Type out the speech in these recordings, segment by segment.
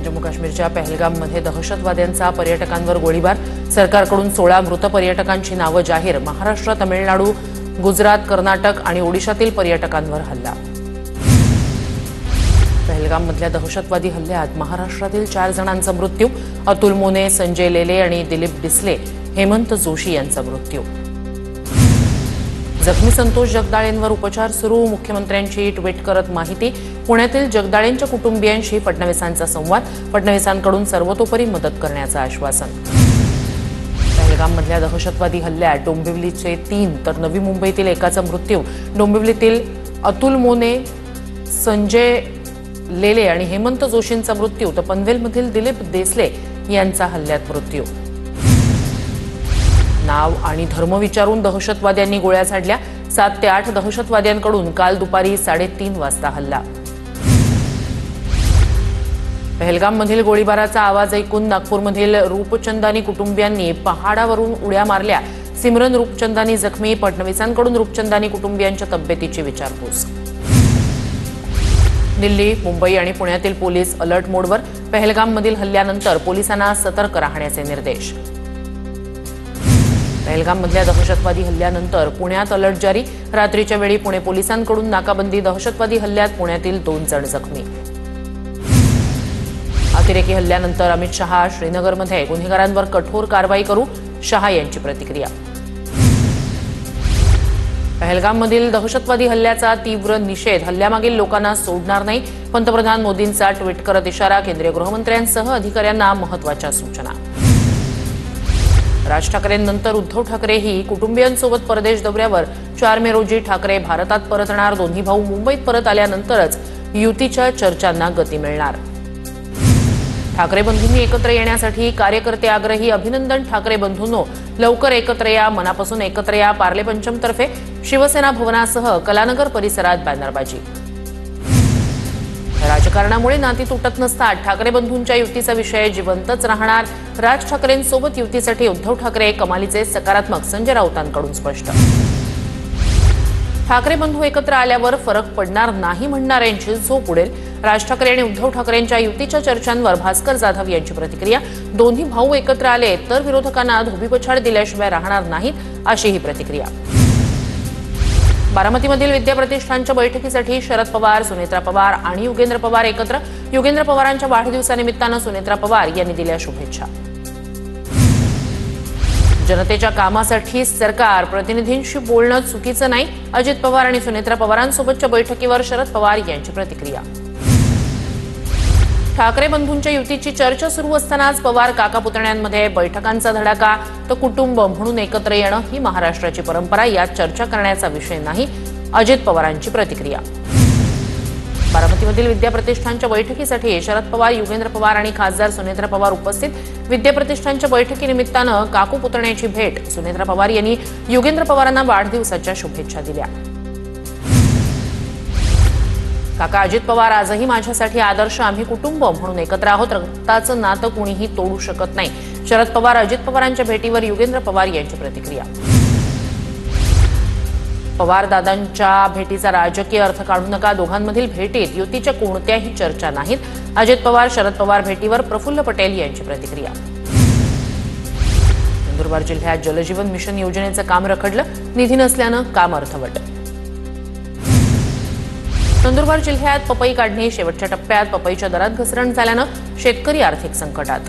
जम्मू काश्मीरच्या पहलगाममध्ये दहशतवाद्यांचा पर्यटकांवर गोळीबार, सरकारकडून 16 मृत पर्यटकांची नावं जाहीर, महाराष्ट्र, तमिळनाडू, गुजरात, कर्नाटक आणि ओडिशातील पर्यटकांवर हल्ला। पहलगाममधल्या दहशतवादी हल्ल्यात महाराष्ट्रातील 4 जणांचा मृत्यू, अतुल मोने, संजय लेले आणि दिलीप डिसले, हेमंत जोशी यांचा मृत्यू। जखमी संतोष जगदाळेंवर उपचार सुरू, मुख्यमंत्र्यांची ट्विट करत माहिती, पुण्यातील जगदाळेंच्या कुटुंबियांशी फडणवीसांचा संवाद, फडणवीसांकडून सर्वतोपरी मदत करण्याचं आश्वासन। पहलगाममधल्या दहशतवादी हल्ल्यात डोंबिवलीचे 3 तर नवी मुंबईतील एकाचा मृत्यू, डोंबिवलीतील अतुल मोने, संजय लेले आणि हेमंत जोशींचा मृत्यू, तर पनवेलमधील दिलीप देसले यांचा हल्ल्यात मृत्यू। नाव आणि धर्म विचारून दहशतवाद्यांनी गोळ्या झाडल्या, 7 ते 8 दहशतवाद्यांकडून काल दुपारी 3:30 वाजता हल्ला। पहलगाममधील गोळीबाराचा आवाज ऐकून नागपूरमधील रूपचंदानी कुटुंबियांनी पहाडावरून उड्या मारल्या, सिमरन रूपचंदानी जखमी, फडणवीसांकडून रूपचंदानी कुटुंबियांच्या तब्येतीची विचारपूस। दिल्ली, मुंबई आणि पुण्यातील पोलीस अलर्ट मोडवर, पहलगाममधील हल्ल्यानंतर पोलिसांना सतर्क राहण्याचे निर्देश। पहलगाममधल्या दहशतवादी हल्ल्यानंतर पुण्यात अलर्ट जारी, रात्रीच्या वेळी पुणे पोलिसांकडून नाकाबंदी, दहशतवादी हल्ल्यात पुण्यातील 2 जण जखमी। अतिरेकी हल्ल्यानंतर अमित शहा, श्रीनगरमध्ये गुन्हेगारांवर कठोर कारवाई करू, शहा यांची प्रतिक्रिया। पहलगाममधील दहशतवादी हल्ल्याचा तीव्र निषेध, हल्ल्यामागील लोकांना सोडणार नाही, पंतप्रधान मोदींचा ट्विट करत इशारा, केंद्रीय गृहमंत्र्यांसह अधिकाऱ्यांना महत्त्वाच्या सूचना। राज ठाकरेंनंतर उद्धव ठाकरेही कुटुंबियांसोबत परदेश दौऱ्यावर, 4 मे रोजी ठाकरे भारतात परतणार, दोन्ही भाऊ मुंबईत परत आल्यानंतरच युतीच्या चर्चांना गती मिळणार। ठाकरे बंधूंनी एकत्र येण्यासाठी कार्यकर्ते आग्रही, अभिनंदन ठाकरे बंधूंनो, लवकर एकत्र या, मनापासून एकत्र या, पार्ले पंचमतर्फे शिवसेना भवनासह कलानगर परिसरात बॅनरबाजी। राजकारणामुळे नाती तुटत नसतात, ठाकरे बंधूंच्या युतीचा विषय जिवंतच राहणार, राज ठाकरेंसोबत युतीसाठी उद्धव ठाकरे कमालीचे सकारात्मक, संजय राऊतांकडून स्पष्ट। ठाकरे बंधू एकत्र आल्यावर फरक पडणार नाही म्हणणाऱ्यांची झोप उडेल, राज ठाकरे आणि उद्धव ठाकरेंच्या युतीच्या चर्चांवर भास्कर जाधव यांची प्रतिक्रिया, दोन्ही भाऊ एकत्र आले तर विरोधकांना धोबीपछाड दिल्याशिवाय राहणार नाहीत, अशी ही प्रतिक्रिया। बारामतीमधील विद्या प्रतिष्ठानच्या बैठकीसाठी शरद पवार, सुनेत्रा पवार आणि युगेंद्र पवार एकत्र, युगेंद्र पवारांच्या वाढदिवसानिमित्तानं सुनेत्रा पवार यांनी दिल्या शुभेच्छा। जनतेच्या कामासाठी सरकार प्रतिनिधींशी बोलणं चुकीचं नाही, अजित पवार आणि सुनेत्रा पवारांसोबतच्या बैठकीवर शरद पवार यांची प्रतिक्रिया। ठाकरे बंधूंच्या युतीची चर्चा सुरू असतानाच पवार काका पुतण्यांमध्ये बैठकांचा धडाका, तर कुटुंब म्हणून एकत्र येणं ही महाराष्ट्राची परंपरा, यात चर्चा करण्याचा विषय नाही, अजित पवारांची प्रतिक्रिया। बारामतीमधील विद्या प्रतिष्ठानच्या बैठकीसाठी शरद पवार, युगेंद्र पवार आणि खासदार सुनेत्रा पवार उपस्थित, विद्या प्रतिष्ठानच्या बैठकीनिमित्तानं काकू पुतण्याची भेट, सुनेत्रा पवार यांनी युगेंद्र पवारांना वाढदिवसाच्या शुभेच्छा दिल्या। काका अजित पवार आजही माझ्यासाठी आदर्श, आम्ही कुटुंब म्हणून एकत्र आहोत, रक्ताचं नातं कुणीही तोडू शकत नाही, शरद पवार अजित पवारांच्या भेटीवर युगेंद्र पवार यांची प्रतिक्रिया। पवार दादांच्या भेटीचा राजकीय अर्थ काढू नका, दोघांमधील भेटीत युतीच्या कोणत्याही चर्चा नाहीत, अजित पवार शरद पवार भेटीवर प्रफुल्ल पटेल यांची प्रतिक्रिया। नंदुरबार जिल्ह्यात जलजीवन मिशन योजनेचं काम रखडलं, निधी नसल्यानं काम अर्थवट। नंदुरबार जिल्ह्यात पपई काढणी शेवटच्या टप्प्यात, पपईच्या दरात घसरण झाल्यानं शेतकरी आर्थिक संकटात।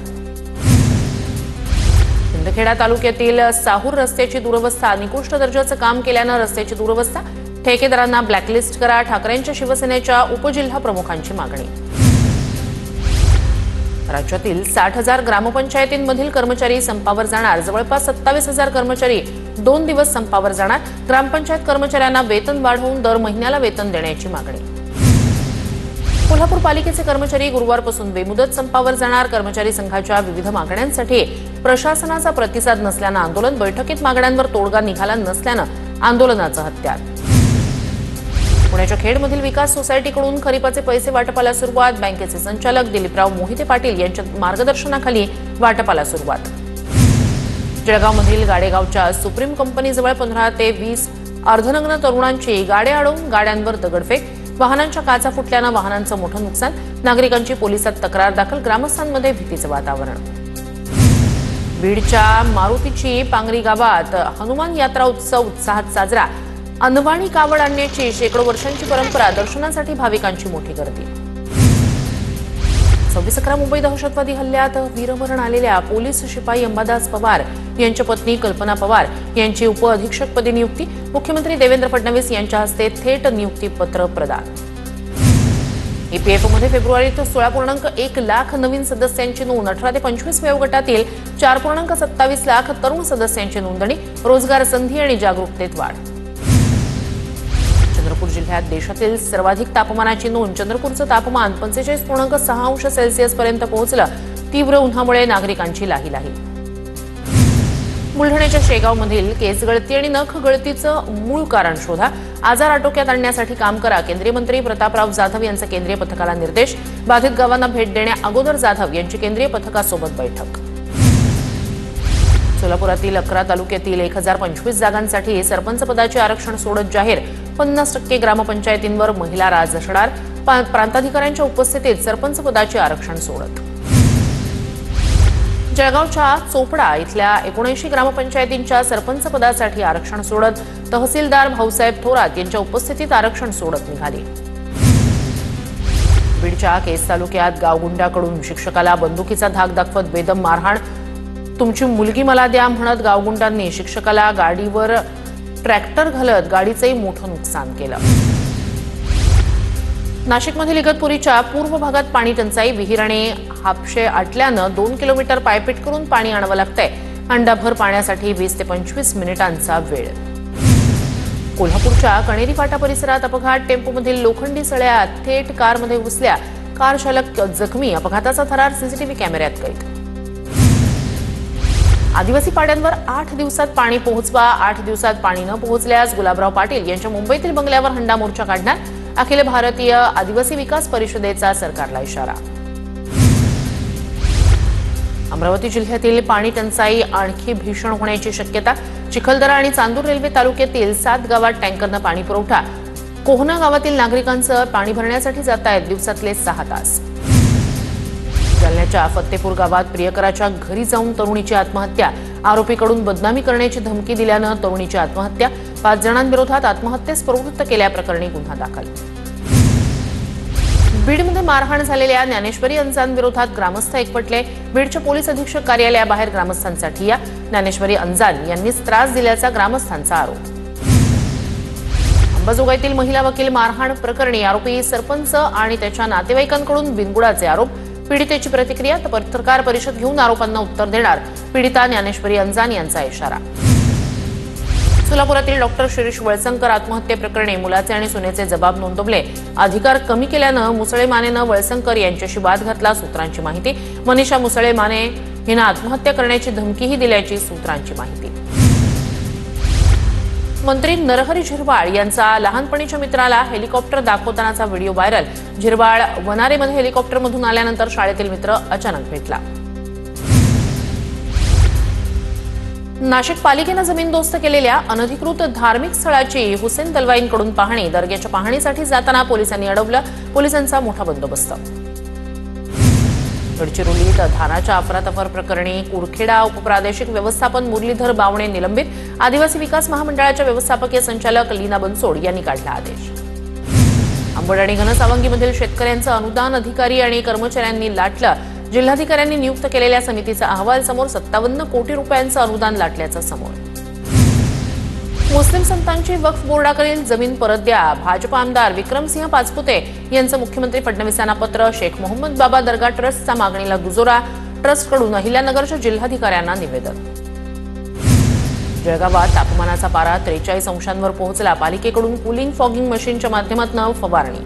शिंदखेडा तालुक्यातील साहूर रस्त्याची दुरवस्था, निकृष्ट दर्जाचं काम केल्यानं रस्त्याची दुरवस्था, ठेकेदारांना ब्लॅकलिस्ट करा, ठाकरेंच्या शिवसेनेच्या उपजिल्हा प्रमुखांची मागणी। राज्यातील 60,000 ग्रामपंचायतींमधील कर्मचारी संपावर जाणार, जवळपास 27,000 कर्मचारी 2 दिवस संपावर जाणार, ग्रामपंचायत कर्मचाऱ्यांना वेतन वाढवून दर महिन्याला वेतन देण्याची मागणी। कोल्हापूर पालिकेचे कर्मचारी गुरुवारपासून बेमुदत संपावर जाणार, कर्मचारी संघाच्या विविध मागण्यांसाठी प्रशासनाचा प्रतिसाद नसल्यानं आंदोलन, बैठकीत मागण्यांवर तोडगा निघाला नसल्यानं आंदोलनाचं हत्यार। पुण्याच्या खेडमधील विकास सोसायटीकडून खरीपाचे पैसे वाटपाला सुरुवात, बँकेचे संचालक दिलीपराव मोहिते पाटील यांच्या मार्गदर्शनाखाली वाटपाला सुरुवात। जळगावमधील गाडेगावच्या सुप्रीम कंपनीजवळ 15 ते 20 अर्धनग्न तरुणांची गाड्या अडवून गाड्यांवर दगडफेक, वाहनांच्या काचा फुटल्यानं वाहनांचं मोठं नुकसान, नागरिकांची पोलिसात तक्रार दाखल, ग्रामस्थांमध्ये भीतीचं वातावरण. बीडच्या मारुतीची पांगरी गावात हनुमान यात्रा उत्सव उत्साहात साजरा. अनवाणी कावड आणण्याची शेकडो वर्षांची परंपरा, दर्शनासाठी भाविकांची मोठी गर्दी. 26/11 मुंबई दहशतवादी हल्ल्यात वीरमरण आलेल्या पोलीस शिपाई अंबादास पवार यांच्या पत्नी कल्पना पवार यांची उपअधीक्षकपदी नियुक्ती. मुख्यमंत्री देवेंद्र फडणवीस यांच्या हस्ते थेट नियुक्तीपत्र प्रदान. ईपीएफओमध्ये फेब्रुवारीत 16.1 लाख नवीन सदस्यांची नोंद. 18 ते 25 वयोगटातील 4.27 लाख तरुण सदस्यांची नोंदणी. रोजगार संधी आणि जागरूकतेत वाढ. चंद्रपूर जिल्ह्यात देशातील सर्वाधिक तापमानाची नोंद. चंद्रपूरचं तापमान 45.6 अंश सेल्सिअस पर्यंत पोहोचलं. तीव्र उन्हामुळे नागरिकांची लाहीलाही. बुलढाण्याच्या शेगावमधील केस गळती आणि नख गळतीचं मूळ कारण शोधा. आजार आटोक्यात आणण्यासाठी काम करा. केंद्रीय मंत्री प्रतापराव जाधव यांचा केंद्रीय पथकाला निर्देश. बाधित गावांना भेट देण्या अगोदर जाधव यांची केंद्रीय पथकासोबत बैठक. सोलापुरातील 11 तालुक्यातील 1025 जागांसाठी सरपंच पदाचे आरक्षण सोडत जाहीर. 50% ग्रामपंचायतींवर महिला राज असणार. प्रांताधिकाऱ्यांच्या उपस्थितीत सरपंच पदाचे आरक्षण सोडत. जळगावच्या चोपडा इथल्या 79 ग्रामपंचायतींच्या सरपंच पदासाठी आरक्षण सोडत. तहसीलदार भाऊसाहेब थोरात यांच्या उपस्थितीत आरक्षण सोडत निघाली. बीडच्या केस तालुक्यात गावगुंडाकडून शिक्षकाला बंदुकीचा धाक दाखवत बेदम मारहाण. तुमची मुलगी मला द्या म्हणत गावगुंडांनी शिक्षकाला गाडीवर ट्रॅक्टर घालत गाडीचंही मोठं नुकसान केलं. नाशिकमधील इगतपुरीच्या पूर्व भागात पाणी टंचाई. विहीर आणि हापशे आटल्यानं 2 किलोमीटर पायपीट करून पाणी आणावं लागतंय. अंडाभर पाण्यासाठी 20 ते 25 मिनिटांचा वेळ. कोल्हापूरच्या कणेरी फाटा परिसरात अपघात. टेम्पोमधील लोखंडी सळ्या थेट कारमध्ये घुसल्या. कार चालक जखमी. अपघाताचा थरार सीसीटीव्ही कॅमेऱ्यात कैद. आदिवासी पाड्यांवर 8 दिवसात पाणी पोहोचवा. 8 दिवसात पाणी न पोहोचल्यास गुलाबराव पाटील यांच्या मुंबईतील बंगल्यावर हंडा मोर्चा काढणार. अखिल भारतीय आदिवासी विकास परिषदेचा सरकारला इशारा. अमरावती जिल्ह्यातील पाणी टंचाई आणखी भीषण होण्याची शक्यता. चिखलदरा आणि चांदूर रेल्वे तालुक्यातील 7 गावात टँकरनं पाणी पुरवठा. कोहना गावातील नागरिकांचं पाणी भरण्यासाठी जात आहेत दिवसातले 6 तास. जालन्याच्या फत्तेपूर गावात प्रियकराच्या घरी जाऊन तरुणीची आत्महत्या. आरोपीकडून बदनामी करण्याची धमकी दिल्यानं तरुणीची आत्महत्या. 5 जणांविरोधात आत्महत्येस प्रवृत्त केल्याप्रकरणी गुन्हा दाखल. बीडमध्ये मारहाण झालेल्या ज्ञानेश्वरी अंजांविरोधात ग्रामस्थ एकवटले. बीडच्या पोलीस अधीक्षक कार्यालयाबाहेर ग्रामस्थांसाठी या. ज्ञानेश्वरी अंजान यांनीच त्रास दिल्याचा ग्रामस्थांचा आरोप. अंबाजोगाईतील महिला वकील मारहाण प्रकरणी आरोपी सरपंच आणि त्याच्या नातेवाईकांकडून बिनबुडाचे आरोप. पीडितेची प्रतिक्रिया. तर पत्रकार परिषद घेऊन आरोपांना उत्तर देणार. पीडिता ज्ञानेश्वरी अंजान यांचा इशारा. सोलापुरातील डॉक्टर शिरीष वळसंकर आत्महत्येप्रकरणी मुलाचे आणि सुनेचे जबाब नोंदवले. अधिकार कमी केल्यानं मुसळे मानेनं वळसंकर यांच्याशी वाद घातला. सूत्रांची माहिती. मनीषा मुसळे माने हिनं आत्महत्या करण्याची धमकीही दिल्याची सूत्रांची माहिती. मंत्री नरहरी झिरवाळ यांचा लहानपणीच्या मित्राला हेलिकॉप्टर दाखवतानाचा व्हिडिओ व्हायरल. झिरवाळ वनारेमध्ये हेलिकॉप्टरमधून आल्यानंतर शाळेतील मित्र अचानक भेटला. नाशिक पालिकेनं जमीनदोस्त केलेल्या अनधिकृत धार्मिक स्थळाची हुसेन दलवाईंकडून पाहणी. दर्ग्याच्या पाहणीसाठी जाताना पोलिसांनी अडवलं. पोलिसांचा मोठा बंदोबस्त. गडचिरोलीत धानाच्या अफरातफर प्रकरणी कुरखेडा उपप्रादेशिक व्यवस्थापन मुरलीधर बावणे निलंबित. आदिवासी विकास महामंडळाच्या व्यवस्थापकीय संचालक लीना बनसोड यांनी काढला आदेश. अंबड आणि घनसावंगीमधील शेतकऱ्यांचं अनुदान अधिकारी आणि कर्मचाऱ्यांनी लाटलं. जिल्हाधिकाऱ्यांनी नियुक्त केलेल्या समितीचा अहवाल समोर. 57 कोटी रुपयांचं अनुदान लाटल्याचं समोर. मुस्लिम संतांची वक्फ बोर्डाकडील जमीन परत द्या. भाजप आमदार विक्रमसिंह पाचपुते यांचं मुख्यमंत्री फडणवीसांना पत्र. शेख मोहम्मद बाबा दर्गा ट्रस्टचा मागणीला दुजोरा. ट्रस्टकडून अहिल्यानगरच्या जिल्हाधिकाऱ्यांना निवेदन. जळगावात तापमानाचा पारा 43 अंशांवर पोहोचला. पालिकेकडून कूलिंग फॉगिंग मशीनच्या माध्यमातून फवारणी.